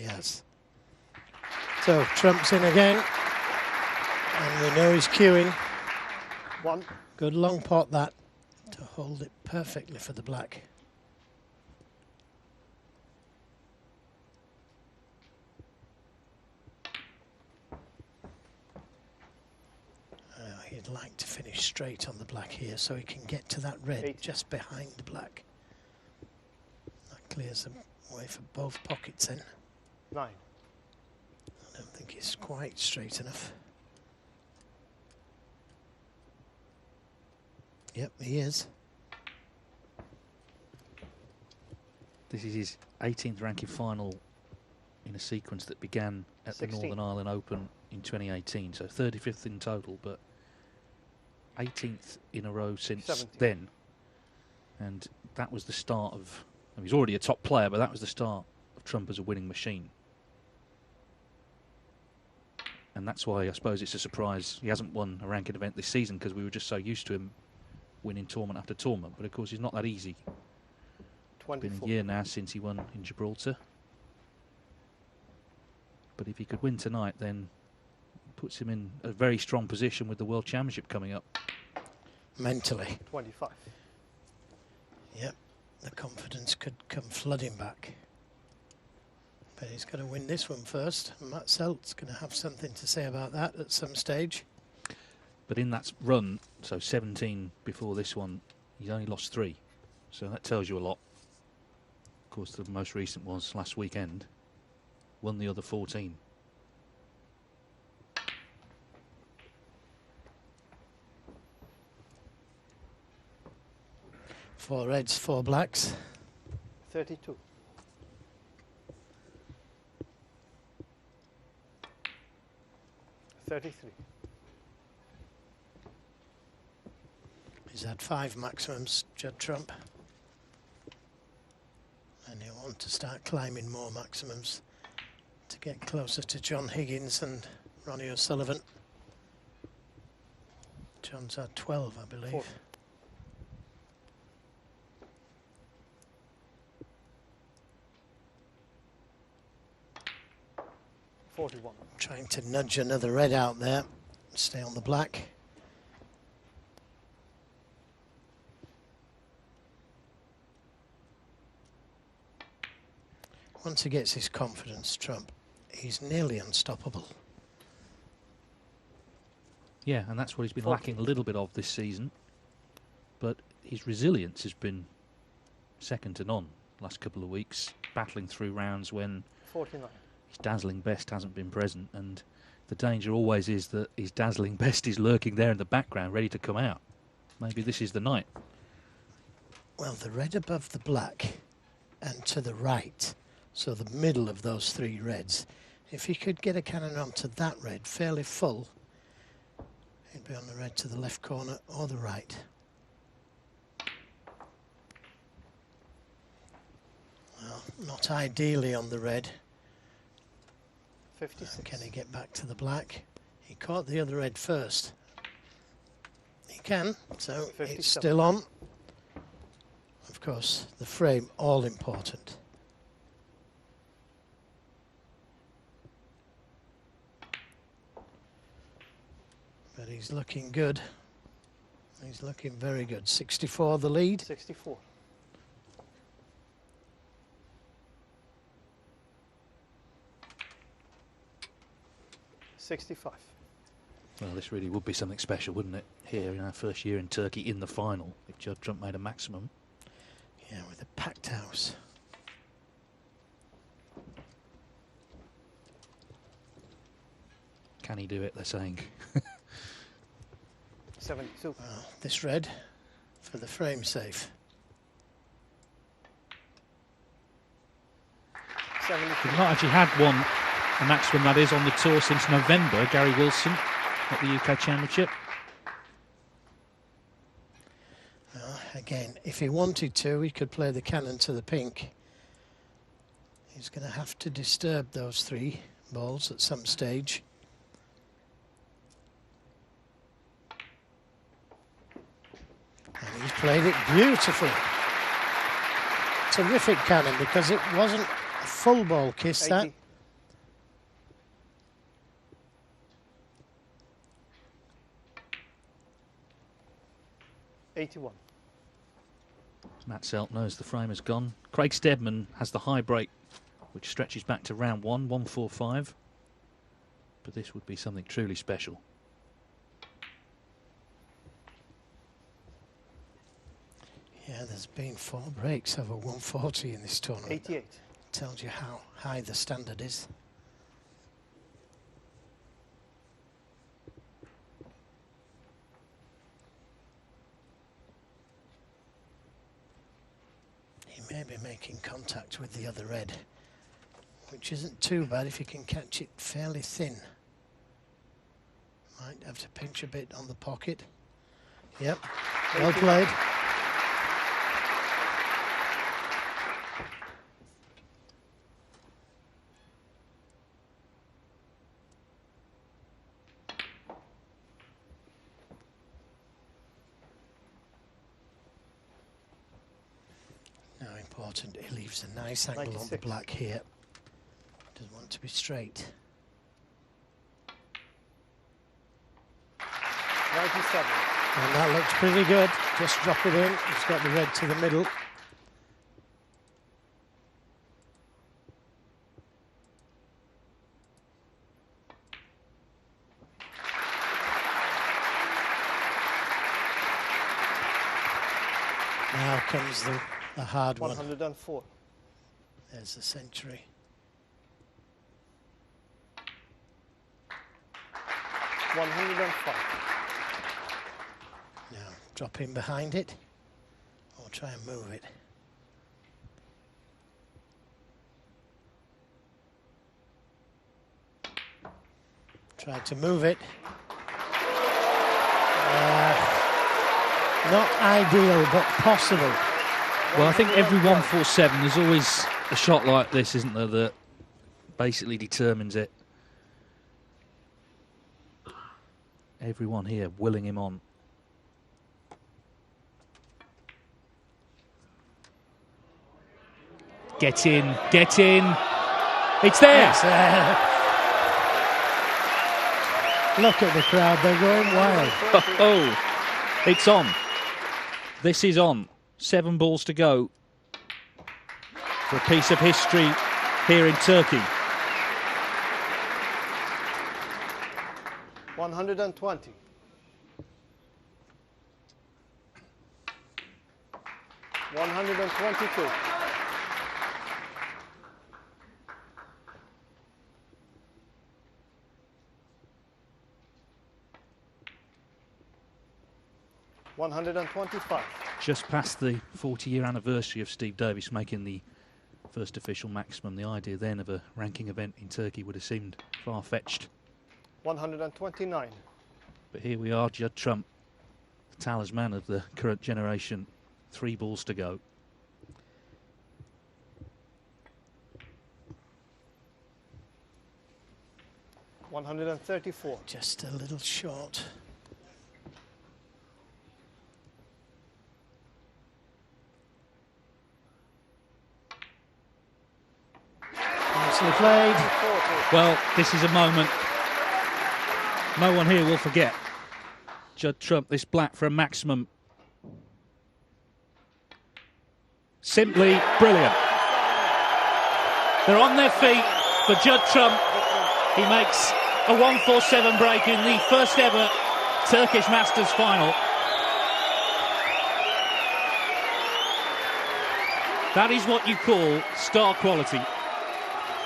He has. So Trump's in again. And we know he's queuing. One. Good long pot that to hold it perfectly for the black. He'd like to finish straight on the black here so he can get to that red just behind the black. That clears the way for both pockets then. 9. I don't think it's quite straight enough. Yep, he is. This is his 18th ranking final in a sequence that began at 16. the Northern Ireland Open in 2018, so 35th in total, but 18th in a row since 17. then. And that was the start of, I mean, he's already a top player, but that was the start of Trump as a winning machine. And that's why I suppose it's a surprise he hasn't won a ranking event this season, because we were just so used to him winning tournament after tournament. But of course, it's not that easy. 24. It's been a year now since he won in Gibraltar. But if he could win tonight, then puts him in a very strong position with the World Championship coming up. Mentally. 25. Yep, the confidence could come flooding back. But he's got to win this one first. Matt Selt's going to have something to say about that at some stage. But in that run, so 17 before this one, he's only lost 3. So that tells you a lot. Of course, the most recent was last weekend. Won the other 14. Four reds, four blacks. 32. He's had 5 maximums, Judd Trump. And he'll want to start climbing more maximums to get closer to John Higgins and Ronnie O'Sullivan. John's had 12, I believe. 4. $41. Trying to nudge another red out there. Stay on the black. Once he gets his confidence, Trump, he's nearly unstoppable. Yeah, and that's what he's been lacking a little bit of this season. But his resilience has been second to none last couple of weeks, battling through rounds when 49. his dazzling best hasn't been present. And the danger always is that his dazzling best is lurking there in the background, ready to come out. Maybe this is the night. Well, the red above the black and to the right, so the middle of those 3 reds, if he could get a cannon onto that red fairly full, he'd be on the red to the left corner or the right. Well, not ideally on the red. 56. Can he get back to the black? He caught the other red first. He can, so 57. it's still on. Of course, the frame, all important. But he's looking good. He's looking very good. 64 the lead. 64. $65. Well, this really would be something special, wouldn't it? Here in our first year in Turkey in the final, if Judd Trump made a maximum. Yeah, with a packed house. Can he do it, they're saying. 72. Well, this red for the frame safe. 72. He's not actually had one, a maximum that is, on the tour since November, Gary Wilson at the UK Championship. Again, if he wanted to, he could play the cannon to the pink. He's going to have to disturb those 3 balls at some stage. And he's played it beautifully. Terrific cannon, because it wasn't a full ball kiss, that. 81. Matt Selt knows the frame has gone. Craig Steadman has the high break, which stretches back to round 145. But this would be something truly special. Yeah, there's been 4 breaks over 140 in this tournament. 88. Tells you how high the standard is. He may be making contact with the other red, which isn't too bad if you can catch it fairly thin. Might have to pinch a bit on the pocket. Yep, well played. Now important, he leaves a nice angle on the 96. black here. Doesn't want to be straight. 97. And that looks pretty good. Just drop it in. It's got the red to the middle. Now comes the hard one. 104. There's the century. 105. Now drop in behind it or try and move it. Try to move it. Not ideal, but possible. Well, I think every 147, there's always a shot like this, isn't there, that basically determines it. Everyone here willing him on. Get in, get in. It's there. Yes, look at the crowd, they're going wild. Oh, it's on. This is on. 7 balls to go for a piece of history here in Turkey. 120. 122. 125. Just past the 40-year anniversary of Steve Davis making the first official maximum. The idea then of a ranking event in Turkey would have seemed far-fetched. 129. But here we are, Judd Trump, the talisman of the current generation. 3 balls to go. $134. Just a little short. Nicely played. 40. Well, this is a moment no one here will forget. Judd Trump, this black for a maximum. Simply brilliant. They're on their feet for Judd Trump. He makes a 147 break in the first ever Turkish Masters final. That is what you call star quality.